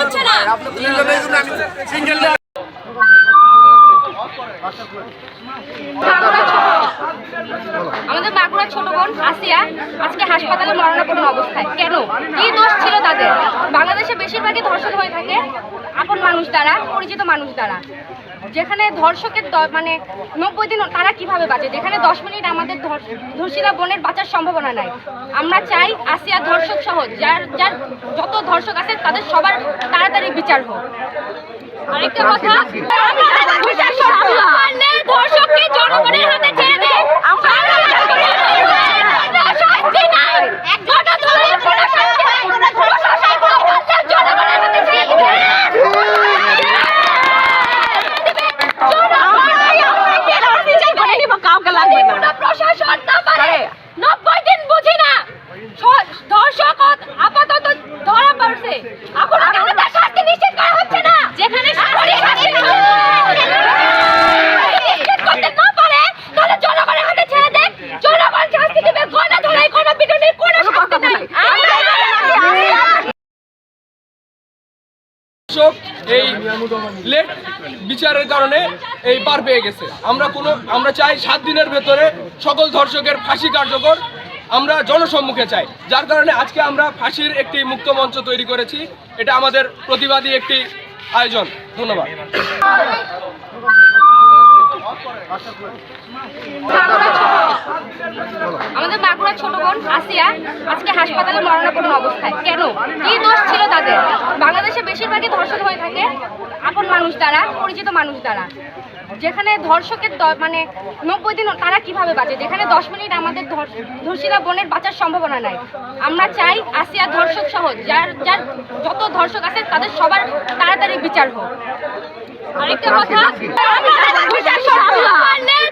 হচ্ছে না। আমাদের বাঁকুড়ার ছোট বোন আসিয়া আজকে হাসপাতালে মরণাপন্ন অবস্থায়। কেন, কি দোষ ছিল তাদের? বাংলাদেশে বেশিরভাগই ধর্ষণ হয়ে থাকে আপন মানুষ দ্বারা, পরিচিত মানুষ দ্বারা। যেখানে ধর্ষকের মানে 90 দিন তারা কিভাবে বাঁচে, যেখানে 10 মিনিট আমাদের ধর্ষিতা বোনের বাঁচার সম্ভাবনা নাই। আমরা চাই আসিয়া ধর্ষক সহ যার যার যত ধর্ষক আছে তাদের সবার তাড়াতাড়ি বিচার হোক। আরেকটা কথা, ধর্ষককে জনগণের হাতে ছেড়ে দেয়। প্রশাসন না পারে 90 দিন বুঝি না, ধর্ষক আপাতত ধরা পড়ছে, এখনো কেন তার শাস্তি নিশ্চিত করা হচ্ছে না? যেখানে শাস্তি করতে না পারে তাহলে জনগণের হাতে ছেড়ে দেখ, জনগণ শাস্তি দেবে। গলা ধরাই কোনো পিটুনির কোনো শাস্তি নাই। এই লেট বিচারের কারণে এই পার পেয়ে গেছে। আমরা চাই 7 দিনের ভেতরে সকল ধর্ষকের ফাঁসি কার্যকর আমরা জনসম্মুখে চাই। যার কারণে আজকে আমরা ফাঁসির একটি মুক্ত মঞ্চ তৈরি করেছি। এটা আমাদের প্রতিবাদী একটি আয়োজন। ধন্যবাদ। আমাদের বাঁকুড়ার ছোট বোন আসিয়া আজকে হাসপাতালে মরণাপন্ন অবস্থায়। কেন, কি দোষ ছিল তাদের? বাংলাদেশে বেশিরভাগই ধর্ষণ হয়ে থাকে আপন মানুষ দ্বারা, পরিচিত মানুষ দ্বারা। যেখানে ধর্ষকের মানে 90 দিন তারা কিভাবে বাঁচে, যেখানে 10 মিনিট আমাদের ধর্ষিতা বোনের বাঁচার সম্ভাবনা নাই। আমরা চাই আসিয়া ধর্ষক সহ যার যার যত ধর্ষক আছে তাদের সবার তাড়াতাড়ি বিচার হোক। আরেকটা কথা,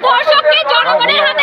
ধর্ষককে জনগণের হাতে